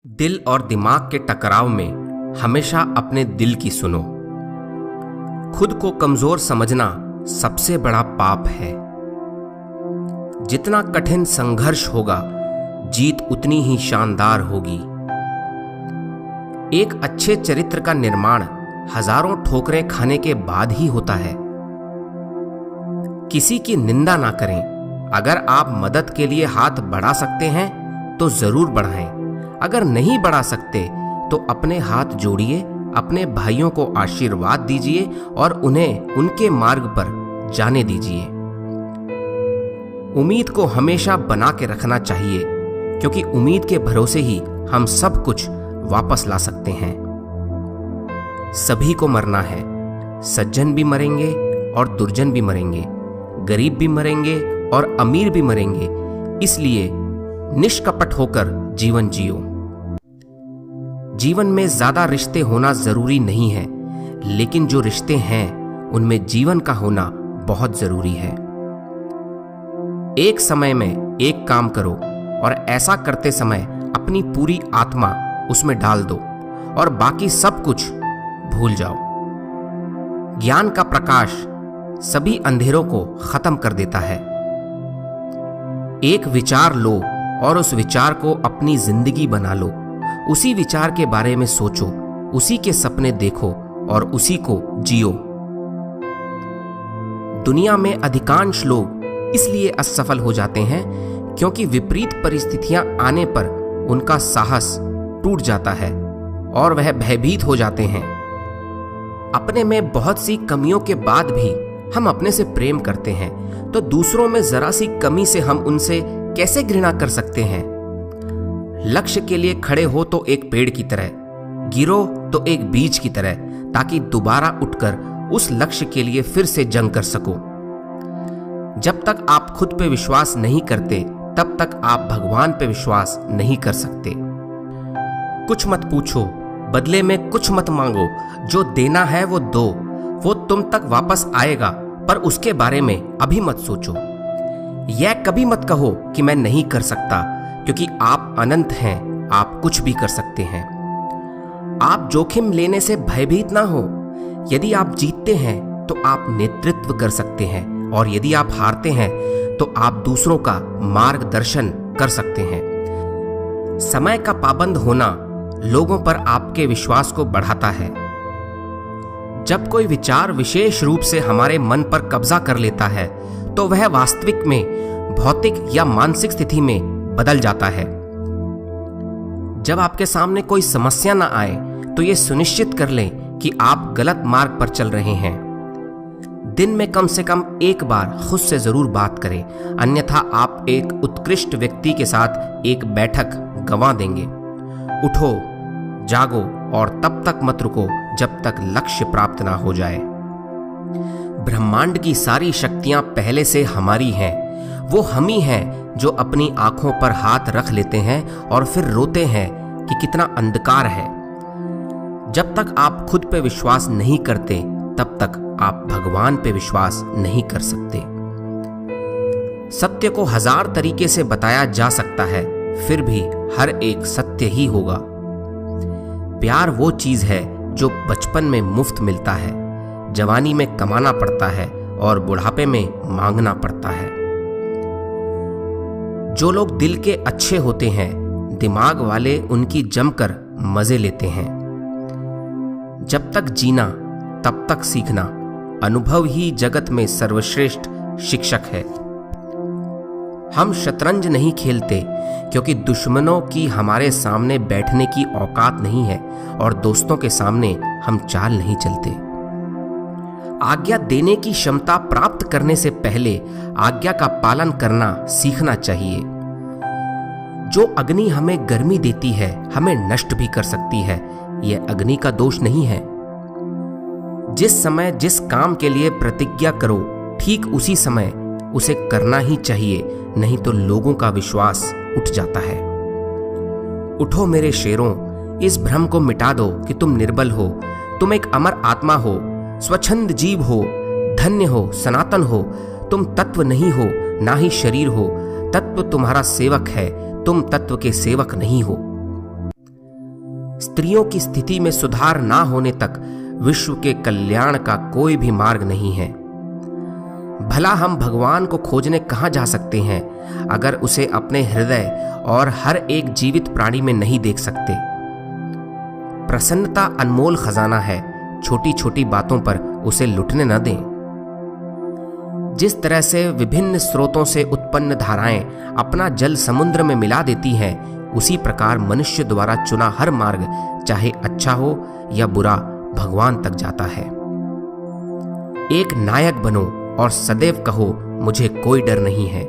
दिल और दिमाग के टकराव में हमेशा अपने दिल की सुनो। खुद को कमजोर समझना सबसे बड़ा पाप है। जितना कठिन संघर्ष होगा, जीत उतनी ही शानदार होगी। एक अच्छे चरित्र का निर्माण हजारों ठोकरें खाने के बाद ही होता है। किसी की निंदा ना करें। अगर आप मदद के लिए हाथ बढ़ा सकते हैं तो जरूर बढ़ाएं। अगर नहीं बढ़ा सकते तो अपने हाथ जोड़िए, अपने भाइयों को आशीर्वाद दीजिए और उन्हें उनके मार्ग पर जाने दीजिए। उम्मीद को हमेशा बना के रखना चाहिए, क्योंकि उम्मीद के भरोसे ही हम सब कुछ वापस ला सकते हैं। सभी को मरना है। सज्जन भी मरेंगे और दुर्जन भी मरेंगे, गरीब भी मरेंगे और अमीर भी मरेंगे। इसलिए निष्कपट होकर जीवन जियो। जीवन में ज्यादा रिश्ते होना जरूरी नहीं है, लेकिन जो रिश्ते हैं उनमें जीवन का होना बहुत जरूरी है। एक समय में एक काम करो और ऐसा करते समय अपनी पूरी आत्मा उसमें डाल दो और बाकी सब कुछ भूल जाओ। ज्ञान का प्रकाश सभी अंधेरों को खत्म कर देता है। एक विचार लो और उस विचार को अपनी जिंदगी बना लो। उसी विचार के बारे में सोचो, उसी के सपने देखो और उसी को जियो। दुनिया में अधिकांश लोग इसलिए असफल हो जाते हैं क्योंकि विपरीत परिस्थितियां आने पर उनका साहस टूट जाता है और वह भयभीत हो जाते हैं। अपने में बहुत सी कमियों के बाद भी हम अपने से प्रेम करते हैं, तो दूसरों में जरा सी कमी से हम उनसे कैसे घृणा कर सकते हैं। लक्ष्य के लिए खड़े हो तो एक पेड़ की तरह, गिरो तो एक बीज की तरह, ताकि दोबारा उठकर उस लक्ष्य के लिए फिर से जंग कर सको। जब तक आप खुद पे विश्वास नहीं करते, तब तक आप भगवान पे विश्वास नहीं कर सकते। कुछ मत पूछो, बदले में कुछ मत मांगो। जो देना है वो दो, वो तुम तक वापस आएगा, पर उसके बारे में अभी मत सोचो। यह कभी मत कहो कि मैं नहीं कर सकता, क्योंकि आप अनंत हैं, आप कुछ भी कर सकते हैं। आप जोखिम लेने से भयभीत ना हो। यदि आप जीतते हैं तो आप नेतृत्व कर सकते हैं, और यदि आप हारते हैं तो आप दूसरों का मार्गदर्शन कर सकते हैं। समय का पाबंद होना लोगों पर आपके विश्वास को बढ़ाता है। जब कोई विचार विशेष रूप से हमारे मन पर कब्जा कर लेता है, तो वह वास्तविक में भौतिक या मानसिक स्थिति में बदल जाता है। जब आपके सामने कोई समस्या ना आए, तो यह सुनिश्चित कर लें कि आप गलत मार्ग पर चल रहे हैं। दिन में कम से कम एक बार खुद से जरूर बात करें, अन्यथा आप एक उत्कृष्ट व्यक्ति के साथ एक बैठक गंवा देंगे। उठो, जागो और तब तक मत रुको जब तक लक्ष्य प्राप्त ना हो जाए। ब्रह्मांड की सारी शक्तियां पहले से हमारी हैं। वो हम ही हैं जो अपनी आंखों पर हाथ रख लेते हैं और फिर रोते हैं कि कितना अंधकार है। जब तक आप खुद पे विश्वास नहीं करते, तब तक आप भगवान पे विश्वास नहीं कर सकते। सत्य को 1000 तरीके से बताया जा सकता है, फिर भी हर एक सत्य ही होगा। प्यार वो चीज है जो बचपन में मुफ्त मिलता है, जवानी में कमाना पड़ता है और बुढ़ापे में मांगना पड़ता है। जो लोग दिल के अच्छे होते हैं, दिमाग वाले उनकी जमकर मजे लेते हैं। जब तक जीना तब तक सीखना। अनुभव ही जगत में सर्वश्रेष्ठ शिक्षक है। हम शतरंज नहीं खेलते क्योंकि दुश्मनों की हमारे सामने बैठने की औकात नहीं है, और दोस्तों के सामने हम चाल नहीं चलते। आज्ञा देने की क्षमता प्राप्त करने से पहले आज्ञा का पालन करना सीखना चाहिए। जो अग्नि हमें गर्मी देती है, हमें नष्ट भी कर सकती है। यह अग्नि का दोष नहीं है। जिस समय जिस काम के लिए प्रतिज्ञा करो, ठीक उसी समय उसे करना ही चाहिए, नहीं तो लोगों का विश्वास उठ जाता है। उठो मेरे शेरों, इस भ्रम को मिटा दो कि तुम निर्बल हो। तुम एक अमर आत्मा हो, स्वच्छंद जीव हो, धन्य हो, सनातन हो। तुम तत्व नहीं हो, ना ही शरीर हो। तत्व तुम्हारा सेवक है, तुम तत्व के सेवक नहीं हो। स्त्रियों की स्थिति में सुधार ना होने तक विश्व के कल्याण का कोई भी मार्ग नहीं है। भला हम भगवान को खोजने कहां जा सकते हैं अगर उसे अपने हृदय और हर एक जीवित प्राणी में नहीं देख सकते। प्रसन्नता अनमोल खजाना है, छोटी छोटी बातों पर उसे लुटने न दें। जिस तरह से विभिन्न स्रोतों से उत्पन्न धाराएं अपना जल समुद्र में मिला देती हैं, उसी प्रकार मनुष्य द्वारा चुना हर मार्ग, चाहे अच्छा हो या बुरा, भगवान तक जाता है। एक नायक बनो और सदैव कहो, मुझे कोई डर नहीं है।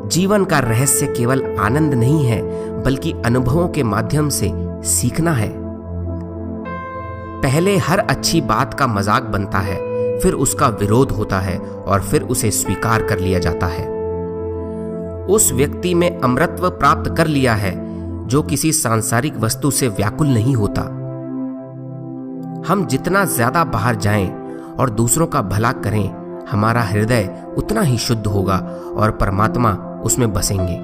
जीवन का रहस्य केवल आनंद नहीं है, बल्कि अनुभवों के माध्यम से सीखना है। पहले हर अच्छी बात का मजाक बनता है, फिर उसका विरोध होता है और फिर उसे स्वीकार कर लिया जाता है। उस व्यक्ति में अमरत्व प्राप्त कर लिया है जो किसी सांसारिक वस्तु से व्याकुल नहीं होता। हम जितना ज्यादा बाहर जाएं और दूसरों का भला करें, हमारा हृदय उतना ही शुद्ध होगा और परमात्मा उसमें बसेंगे।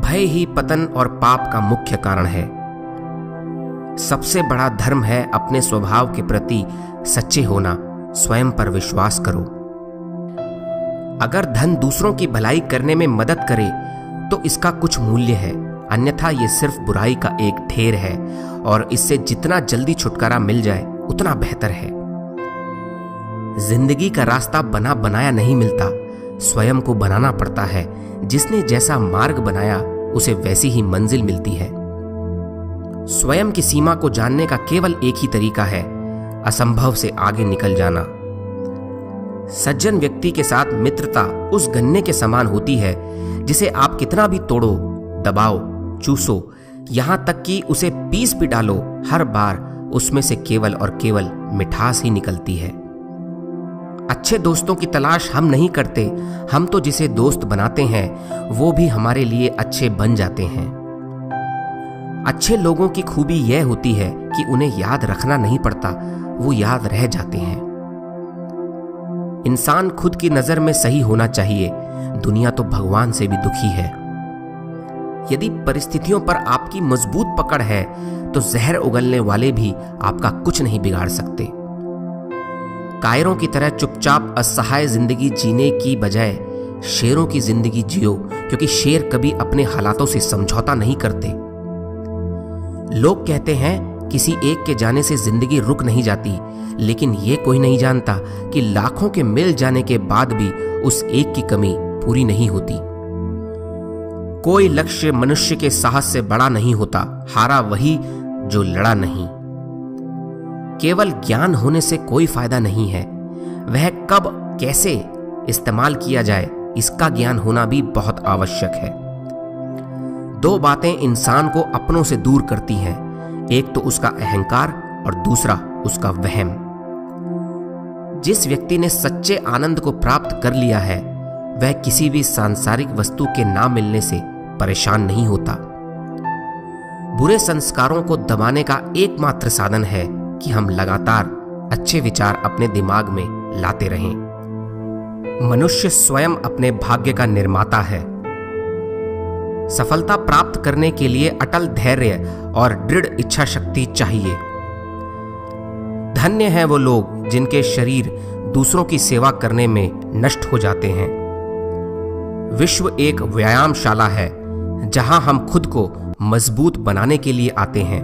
भय ही पतन और पाप का मुख्य कारण है। सबसे बड़ा धर्म है अपने स्वभाव के प्रति सच्चे होना। स्वयं पर विश्वास करो। अगर धन दूसरों की भलाई करने में मदद करे तो इसका कुछ मूल्य है, अन्यथा यह सिर्फ बुराई का एक ढेर है और इससे जितना जल्दी छुटकारा मिल जाए उतना बेहतर है। जिंदगी का रास्ता बना बनाया नहीं मिलता, स्वयं को बनाना पड़ता है। जिसने जैसा मार्ग बनाया उसे वैसी ही मंजिल मिलती है। स्वयं की सीमा को जानने का केवल एक ही तरीका है, असंभव से आगे निकल जाना। सज्जन व्यक्ति के साथ मित्रता उस गन्ने के समान होती है जिसे आप कितना भी तोड़ो, दबाओ, चूसो, यहां तक कि उसे पीस भी डालो, हर बार उसमें से केवल और केवल मिठास ही निकलती है। अच्छे दोस्तों की तलाश हम नहीं करते, हम तो जिसे दोस्त बनाते हैं वो भी हमारे लिए अच्छे बन जाते हैं। अच्छे लोगों की खूबी यह होती है कि उन्हें याद रखना नहीं पड़ता, वो याद रह जाते हैं। इंसान खुद की नजर में सही होना चाहिए, दुनिया तो भगवान से भी दुखी है। यदि परिस्थितियों पर आपकी मजबूत पकड़ है तो जहर उगलने वाले भी आपका कुछ नहीं बिगाड़ सकते। कायरों की तरह चुपचाप असहाय जिंदगी जीने की बजाय शेरों की जिंदगी जियो, क्योंकि शेर कभी अपने हालातों से समझौता नहीं करते। लोग कहते हैं किसी एक के जाने से जिंदगी रुक नहीं जाती, लेकिन ये कोई नहीं जानता कि लाखों के मिल जाने के बाद भी उस एक की कमी पूरी नहीं होती। कोई लक्ष्य मनुष्य के साहस से बड़ा नहीं होता, हारा वही जो लड़ा नहीं। केवल ज्ञान होने से कोई फायदा नहीं है, वह कब कैसे इस्तेमाल किया जाए इसका ज्ञान होना भी बहुत आवश्यक है। दो बातें इंसान को अपनों से दूर करती हैं, एक तो उसका अहंकार और दूसरा उसका वहम। जिस व्यक्ति ने सच्चे आनंद को प्राप्त कर लिया है वह किसी भी सांसारिक वस्तु के ना मिलने से परेशान नहीं होता। बुरे संस्कारों को दबाने का एकमात्र साधन है कि हम लगातार अच्छे विचार अपने दिमाग में लाते रहें। मनुष्य स्वयं अपने भाग्य का निर्माता है। सफलता प्राप्त करने के लिए अटल धैर्य और दृढ़ इच्छा शक्ति चाहिए। धन्य हैं वो लोग जिनके शरीर दूसरों की सेवा करने में नष्ट हो जाते हैं। विश्व एक व्यायामशाला है जहां हम खुद को मजबूत बनाने के लिए आते हैं।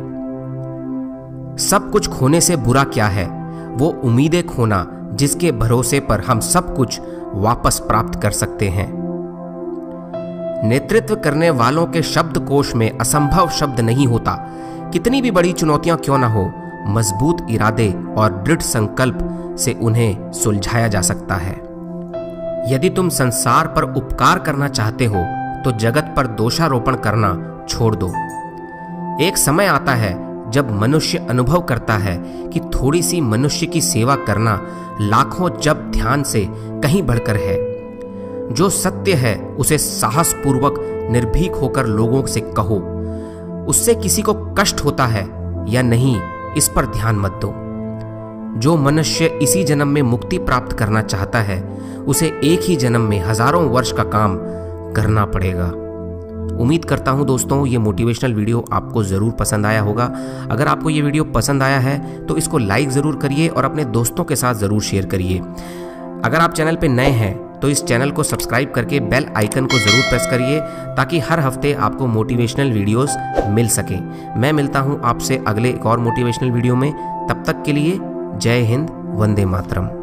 सब कुछ खोने से बुरा क्या है, वो उम्मीदें खोना जिसके भरोसे पर हम सब कुछ वापस प्राप्त कर सकते हैं। नेतृत्व करने वालों के शब्दकोश में असंभव शब्द नहीं होता। कितनी भी बड़ी चुनौतियां क्यों ना हो, मजबूत इरादे और दृढ़ संकल्प से उन्हें सुलझाया जा सकता है। यदि तुम संसार पर उपकार करना चाहते हो तो जगत पर दोषारोपण करना छोड़ दो। एक समय आता है जब मनुष्य अनुभव करता है कि थोड़ी सी मनुष्य की सेवा करना लाखों जप ध्यान से कहीं बढ़कर है। जो सत्य है उसे साहस पूर्वक निर्भीक होकर लोगों से कहो। उससे किसी को कष्ट होता है या नहीं, इस पर ध्यान मत दो। जो मनुष्य इसी जन्म में मुक्ति प्राप्त करना चाहता है उसे एक ही जन्म में हजारों वर्ष का काम करना पड़ेगा। उम्मीद करता हूं दोस्तों ये मोटिवेशनल वीडियो आपको ज़रूर पसंद आया होगा। अगर आपको ये वीडियो पसंद आया है तो इसको लाइक ज़रूर करिए और अपने दोस्तों के साथ ज़रूर शेयर करिए। अगर आप चैनल पे नए हैं तो इस चैनल को सब्सक्राइब करके बेल आइकन को ज़रूर प्रेस करिए ताकि हर हफ्ते आपको मोटिवेशनल वीडियोस मिल सके। मैं मिलता हूं आपसे अगले एक और मोटिवेशनल वीडियो में। तब तक के लिए जय हिंद, वंदे मातरम।